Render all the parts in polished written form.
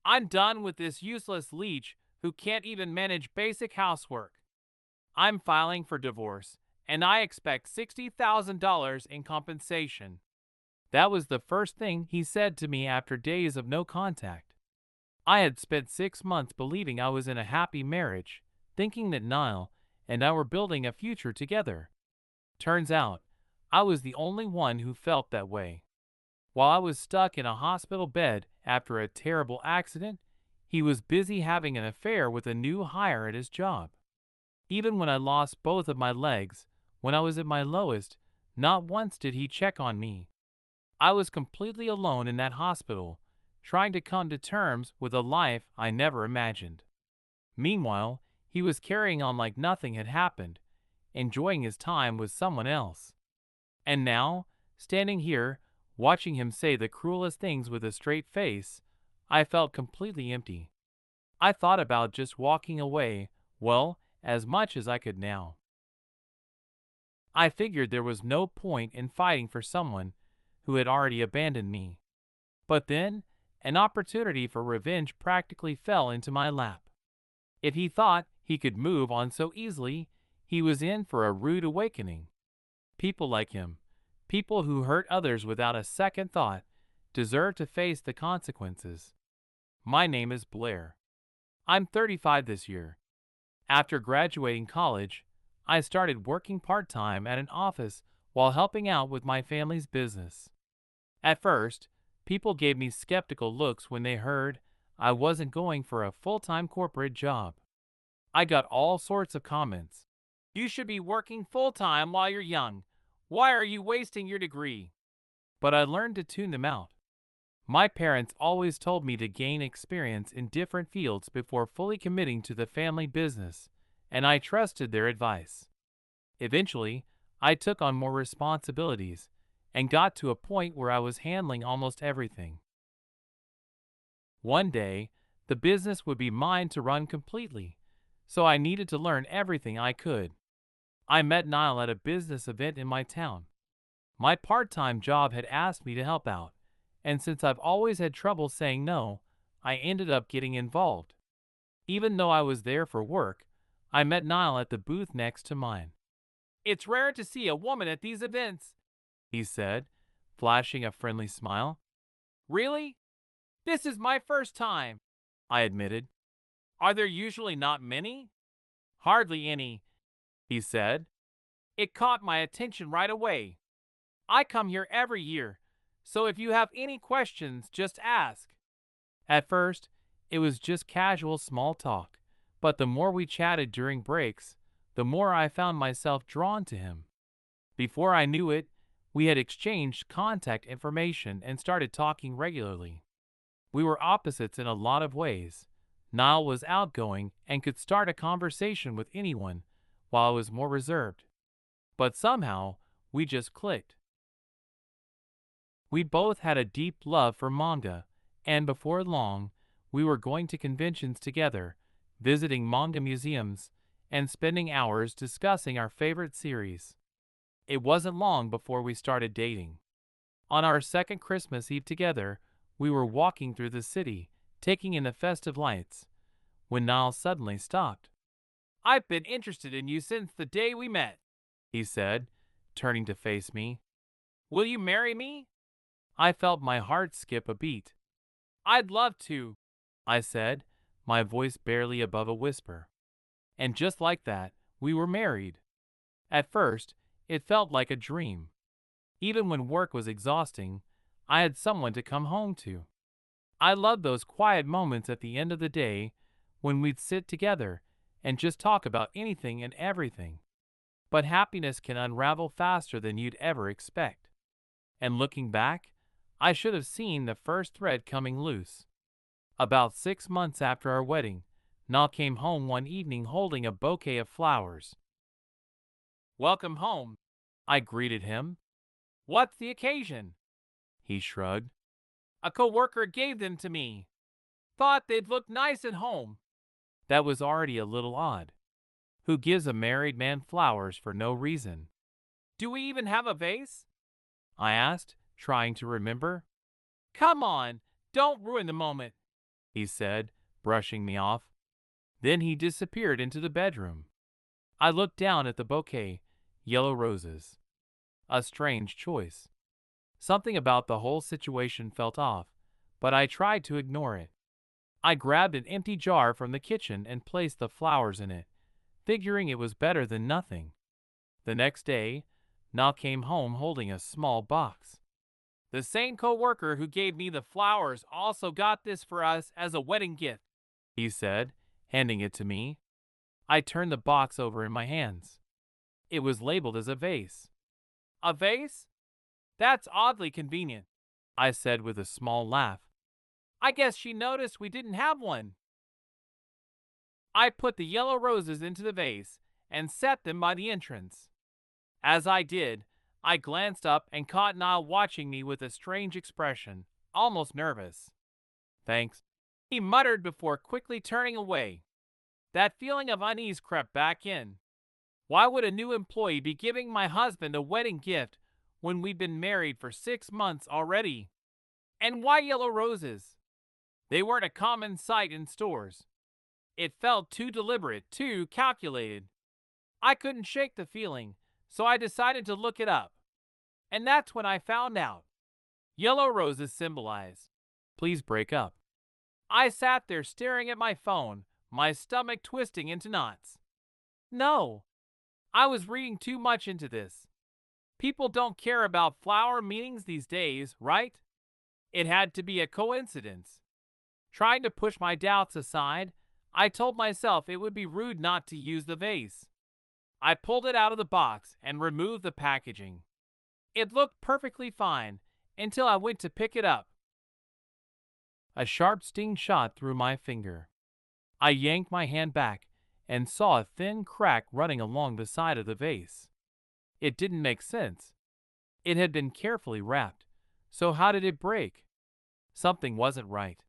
I'm done with this useless leech who can't even manage basic housework. I'm filing for divorce, and I expect $60,000 in compensation. That was the first thing he said to me after days of no contact. I had spent 6 months believing I was in a happy marriage, thinking that Niall and I were building a future together. Turns out, I was the only one who felt that way. While I was stuck in a hospital bed after a terrible accident, he was busy having an affair with a new hire at his job. Even when I lost both of my legs, when I was at my lowest, not once did he check on me. I was completely alone in that hospital, trying to come to terms with a life I never imagined. Meanwhile, he was carrying on like nothing had happened, enjoying his time with someone else. And now, standing here, watching him say the cruelest things with a straight face, I felt completely empty. I thought about just walking away, well, as much as I could now. I figured there was no point in fighting for someone who had already abandoned me. But then, an opportunity for revenge practically fell into my lap. If he thought he could move on so easily, he was in for a rude awakening. People like him, people who hurt others without a second thought, deserve to face the consequences. My name is Blair. I'm 35 this year. After graduating college, I started working part-time at an office while helping out with my family's business. At first, people gave me skeptical looks when they heard I wasn't going for a full-time corporate job. I got all sorts of comments. You should be working full-time while you're young. Why are you wasting your degree? But I learned to tune them out. My parents always told me to gain experience in different fields before fully committing to the family business, and I trusted their advice. Eventually, I took on more responsibilities and got to a point where I was handling almost everything. One day, the business would be mine to run completely, so I needed to learn everything I could. I met Niall at a business event in my town. My part-time job had asked me to help out, and since I've always had trouble saying no, I ended up getting involved. Even though I was there for work, I met Niall at the booth next to mine. It's rare to see a woman at these events, he said, flashing a friendly smile. Really? This is my first time, I admitted. Are there usually not many? Hardly any, he said. It caught my attention right away. I come here every year, so if you have any questions, just ask. At first, it was just casual small talk, but the more we chatted during breaks, the more I found myself drawn to him. Before I knew it, we had exchanged contact information and started talking regularly. We were opposites in a lot of ways. Niall was outgoing and could start a conversation with anyone, while I was more reserved. But somehow, we just clicked. We both had a deep love for manga, and before long, we were going to conventions together, visiting manga museums, and spending hours discussing our favorite series. It wasn't long before we started dating. On our second Christmas Eve together, we were walking through the city, taking in the festive lights, when Niall suddenly stopped. I've been interested in you since the day we met, he said, turning to face me. Will you marry me? I felt my heart skip a beat. I'd love to, I said, my voice barely above a whisper. And just like that, we were married. At first, it felt like a dream. Even when work was exhausting, I had someone to come home to. I loved those quiet moments at the end of the day when we'd sit together and just talk about anything and everything. But happiness can unravel faster than you'd ever expect. And looking back, I should have seen the first thread coming loose. About 6 months after our wedding, Niall came home one evening holding a bouquet of flowers. Welcome home, I greeted him. What's the occasion? He shrugged. A coworker gave them to me. Thought they'd look nice at home. That was already a little odd. Who gives a married man flowers for no reason? Do we even have a vase? I asked, trying to remember. Come on, don't ruin the moment. he said, brushing me off. Then he disappeared into the bedroom. I looked down at the bouquet, yellow roses. A strange choice. Something about the whole situation felt off, but I tried to ignore it. I grabbed an empty jar from the kitchen and placed the flowers in it, figuring it was better than nothing. The next day, Na came home holding a small box. The same coworker who gave me the flowers also got this for us as a wedding gift, he said, handing it to me. I turned the box over in my hands. It was labeled as a vase. A vase? That's oddly convenient, I said with a small laugh. I guess she noticed we didn't have one. I put the yellow roses into the vase and set them by the entrance. As I did, I glanced up and caught Niall watching me with a strange expression, almost nervous. Thanks, he muttered before quickly turning away. That feeling of unease crept back in. Why would a new employee be giving my husband a wedding gift when we'd been married for 6 months already? And why yellow roses? They weren't a common sight in stores. It felt too deliberate, too calculated. I couldn't shake the feeling, so I decided to look it up. And that's when I found out. Yellow roses symbolize, please break up. I sat there staring at my phone, my stomach twisting into knots. No, I was reading too much into this. People don't care about flower meanings these days, right? It had to be a coincidence. Trying to push my doubts aside, I told myself it would be rude not to use the vase. I pulled it out of the box and removed the packaging. It looked perfectly fine until I went to pick it up. A sharp sting shot through my finger. I yanked my hand back and saw a thin crack running along the side of the vase. It didn't make sense. It had been carefully wrapped, so how did it break? Something wasn't right.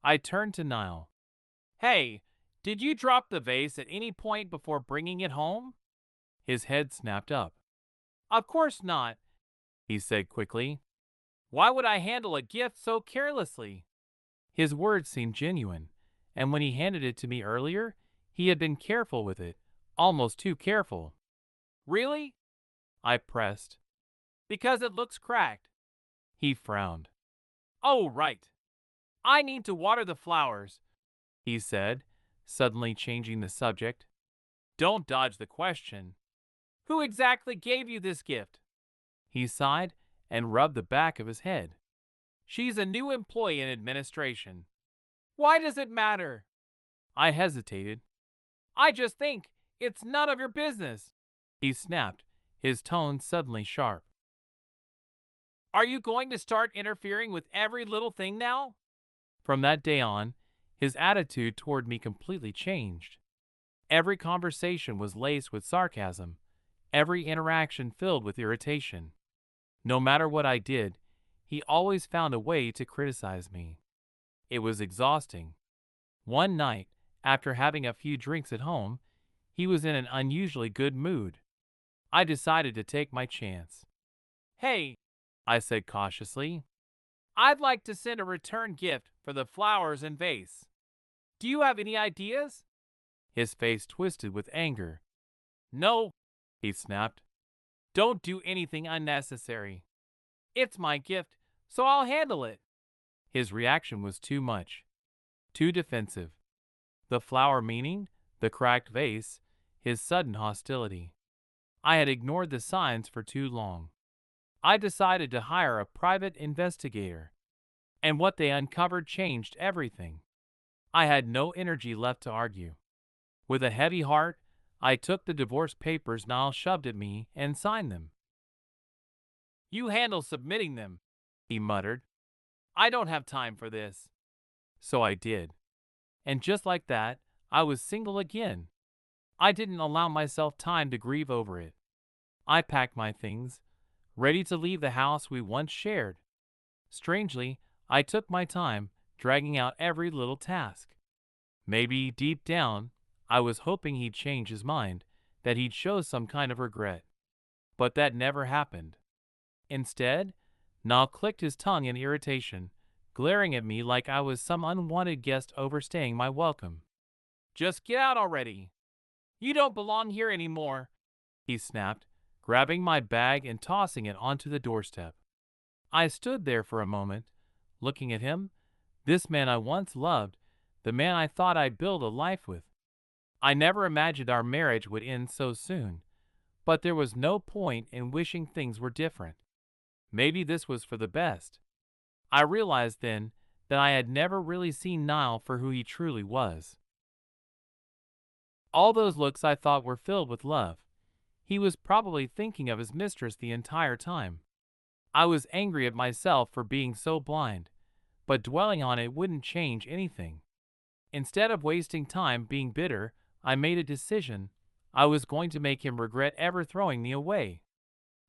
I turned to Niall. Hey, did you drop the vase at any point before bringing it home? His head snapped up. Of course not, he said quickly. Why would I handle a gift so carelessly? His words seemed genuine, and when he handed it to me earlier, he had been careful with it, almost too careful. Really? I pressed. Because it looks cracked. He frowned. Oh, right. I need to water the flowers, he said, suddenly changing the subject. Don't dodge the question. Who exactly gave you this gift? He sighed and rubbed the back of his head. She's a new employee in administration. Why does it matter? I hesitated. I just think it's none of your business, he snapped, his tone suddenly sharp. Are you going to start interfering with every little thing now? From that day on, his attitude toward me completely changed. Every conversation was laced with sarcasm, every interaction filled with irritation. No matter what I did, he always found a way to criticize me. It was exhausting. One night, after having a few drinks at home, he was in an unusually good mood. I decided to take my chance. Hey, I said cautiously, I'd like to send a return gift for the flowers and vase. Do you have any ideas? His face twisted with anger. No, he snapped. Don't do anything unnecessary. It's my gift, so I'll handle it. His reaction was too much. Too defensive. The flower meaning, the cracked vase, his sudden hostility. I had ignored the signs for too long. I decided to hire a private investigator. And what they uncovered changed everything. I had no energy left to argue. With a heavy heart, I took the divorce papers Niall shoved at me and signed them. You handle submitting them, he muttered. I don't have time for this. So I did. And just like that, I was single again. I didn't allow myself time to grieve over it. I packed my things, ready to leave the house we once shared. Strangely, I took my time, dragging out every little task. Maybe deep down, I was hoping he'd change his mind, that he'd show some kind of regret. But that never happened. Instead, Niall clicked his tongue in irritation, glaring at me like I was some unwanted guest overstaying my welcome. "Just get out already. You don't belong here anymore," he snapped, grabbing my bag and tossing it onto the doorstep. I stood there for a moment, looking at him, this man I once loved, the man I thought I'd build a life with. I never imagined our marriage would end so soon, but there was no point in wishing things were different. Maybe this was for the best. I realized then that I had never really seen Niall for who he truly was. All those looks I thought were filled with love. He was probably thinking of his mistress the entire time. I was angry at myself for being so blind, but dwelling on it wouldn't change anything. Instead of wasting time being bitter, I made a decision. I was going to make him regret ever throwing me away.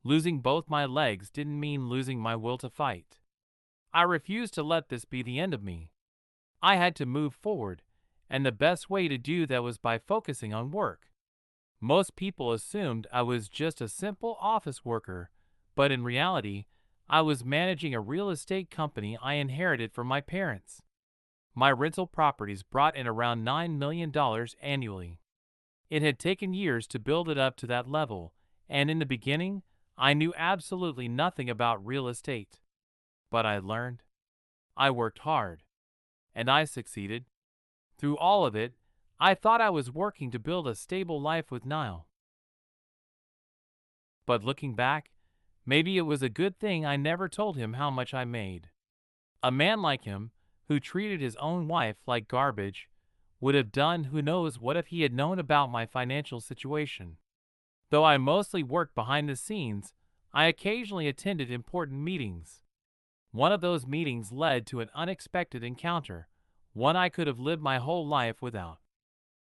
Losing both my legs didn't mean losing my will to fight. I refused to let this be the end of me. I had to move forward, and the best way to do that was by focusing on work. Most people assumed I was just a simple office worker, but in reality, I was managing a real estate company I inherited from my parents. My rental properties brought in around $9 million annually. It had taken years to build it up to that level, and in the beginning, I knew absolutely nothing about real estate. But I learned. I worked hard. And I succeeded. Through all of it, I thought I was working to build a stable life with Niall. But looking back, maybe it was a good thing I never told him how much I made. A man like him, who treated his own wife like garbage, would have done who knows what if he had known about my financial situation. Though I mostly worked behind the scenes, I occasionally attended important meetings. One of those meetings led to an unexpected encounter, one I could have lived my whole life without.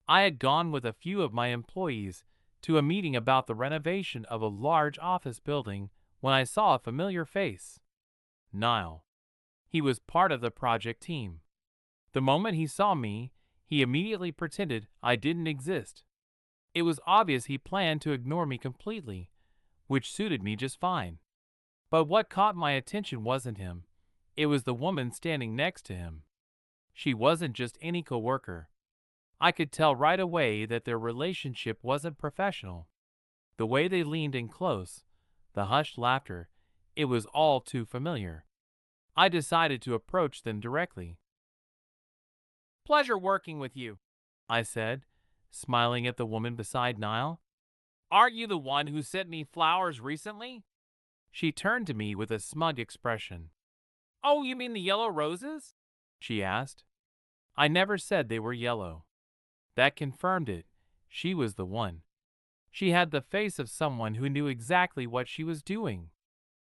I had gone with a few of my employees to a meeting about the renovation of a large office building when I saw a familiar face. Niall. He was part of the project team. The moment he saw me, he immediately pretended I didn't exist. It was obvious he planned to ignore me completely, which suited me just fine. But what caught my attention wasn't him. It was the woman standing next to him. She wasn't just any coworker. I could tell right away that their relationship wasn't professional. The way they leaned in close, the hushed laughter, it was all too familiar. I decided to approach them directly. "Pleasure working with you," I said, smiling at the woman beside Niall. "Aren't you the one who sent me flowers recently?" She turned to me with a smug expression. "Oh, you mean the yellow roses?" she asked. I never said they were yellow. That confirmed it. She was the one. She had the face of someone who knew exactly what she was doing.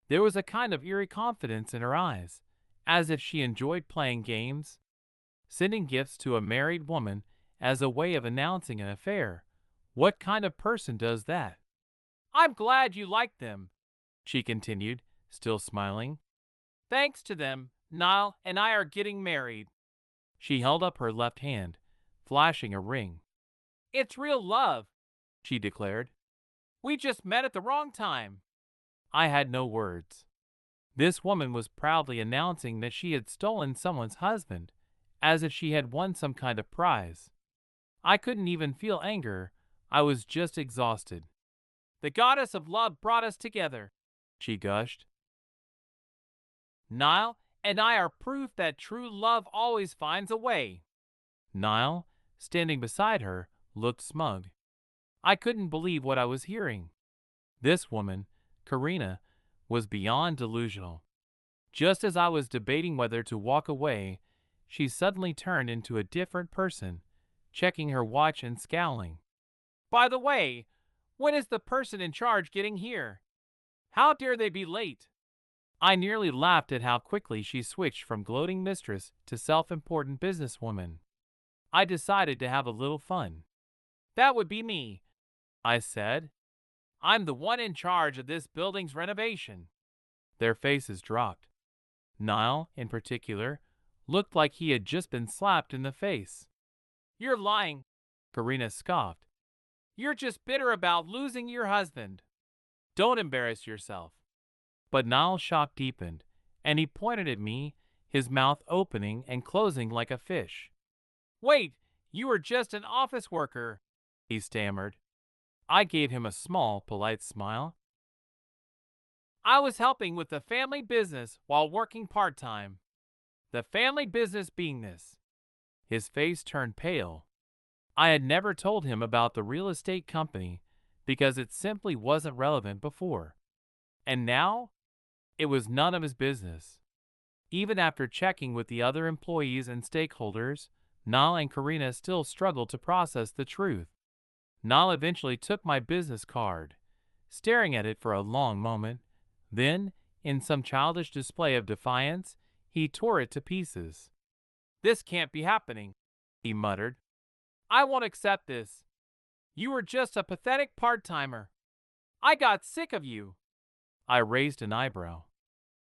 There was a kind of eerie confidence in her eyes, as if she enjoyed playing games. Sending gifts to a married woman as a way of announcing an affair. What kind of person does that? "I'm glad you like them," she continued, still smiling. "Thanks to them, Niall and I are getting married." She held up her left hand, flashing a ring. "It's real love," she declared. "We just met at the wrong time." I had no words. This woman was proudly announcing that she had stolen someone's husband, as if she had won some kind of prize. I couldn't even feel anger. I was just exhausted. "The goddess of love brought us together," she gushed. "Niall and I are proof that true love always finds a way." Niall, standing beside her, looked smug. I couldn't believe what I was hearing. This woman, Karina, was beyond delusional. Just as I was debating whether to walk away, she suddenly turned into a different person, checking her watch and scowling. "By the way, when is the person in charge getting here? How dare they be late?" I nearly laughed at how quickly she switched from gloating mistress to self-important businesswoman. I decided to have a little fun. "That would be me," I said. "I'm the one in charge of this building's renovation." Their faces dropped. Niall, in particular, looked like he had just been slapped in the face. "You're lying," Karina scoffed. "You're just bitter about losing your husband. Don't embarrass yourself." But Niall's shock deepened, and he pointed at me, his mouth opening and closing like a fish. Wait, you were just an office worker, he stammered. I gave him a small, polite smile. I was helping with the family business while working part-time. The family business being this. His face turned pale. I had never told him about the real estate company because it simply wasn't relevant before. And now, it was none of his business. Even after checking with the other employees and stakeholders, Nal and Karina still struggled to process the truth. Nal eventually took my business card, staring at it for a long moment. Then, in some childish display of defiance, he tore it to pieces. This can't be happening, he muttered. I won't accept this. You were just a pathetic part-timer. I got sick of you. I raised an eyebrow.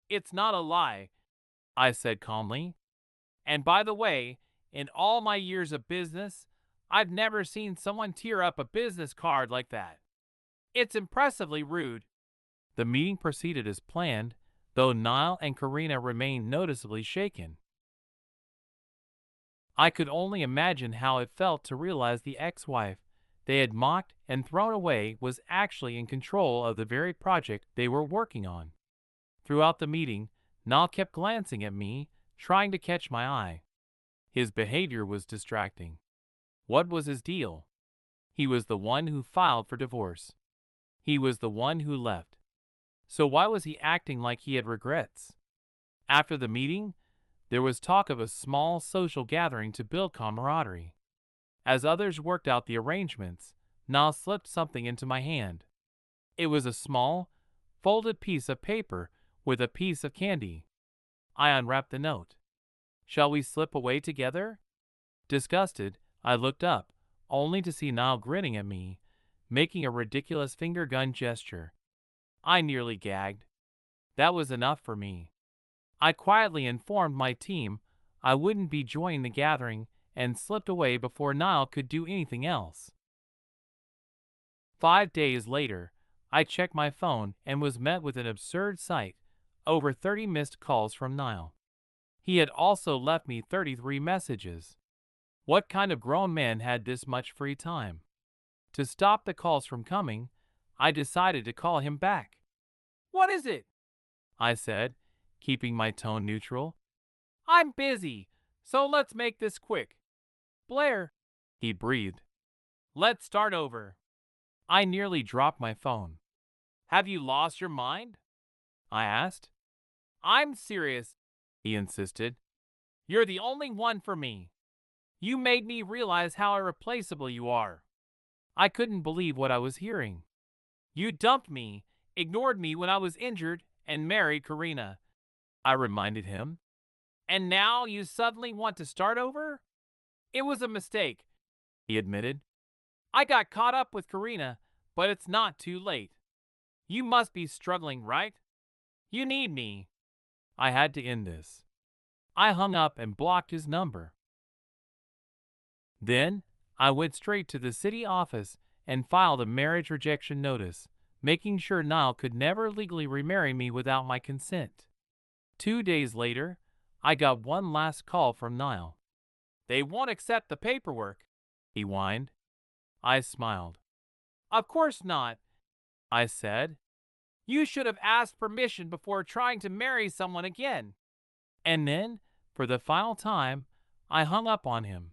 It's not a lie, I said calmly. And by the way, in all my years of business, I've never seen someone tear up a business card like that. It's impressively rude. The meeting proceeded as planned, though Niall and Karina remained noticeably shaken. I could only imagine how it felt to realize the ex-wife they had mocked and thrown away was actually in control of the very project they were working on. Throughout the meeting, Niall kept glancing at me, trying to catch my eye. His behavior was distracting. What was his deal? He was the one who filed for divorce. He was the one who left. So why was he acting like he had regrets? After the meeting, there was talk of a small social gathering to build camaraderie. As others worked out the arrangements, Niall slipped something into my hand. It was a small, folded piece of paper with a piece of candy. I unwrapped the note. Shall we slip away together? Disgusted, I looked up, only to see Niall grinning at me, making a ridiculous finger gun gesture. I nearly gagged. That was enough for me. I quietly informed my team I wouldn't be joining the gathering and slipped away before Niall could do anything else. 5 days later, I checked my phone and was met with an absurd sight: over 30 missed calls from Niall. He had also left me 33 messages. What kind of grown man had this much free time? To stop the calls from coming, I decided to call him back. What is it? I said, keeping my tone neutral. I'm busy, so let's make this quick. Blair, he breathed. Let's start over. I nearly dropped my phone. Have you lost your mind? I asked. I'm serious, he insisted. You're the only one for me. You made me realize how irreplaceable you are. I couldn't believe what I was hearing. You dumped me, ignored me when I was injured, and married Karina, I reminded him. And now you suddenly want to start over? It was a mistake, he admitted. I got caught up with Karina, but it's not too late. You must be struggling, right? You need me. I had to end this. I hung up and blocked his number. Then, I went straight to the city office and filed a marriage rejection notice, making sure Niall could never legally remarry me without my consent. 2 days later, I got one last call from Niall. They won't accept the paperwork, he whined. I smiled. Of course not, I said. You should have asked permission before trying to marry someone again. And then, for the final time, I hung up on him.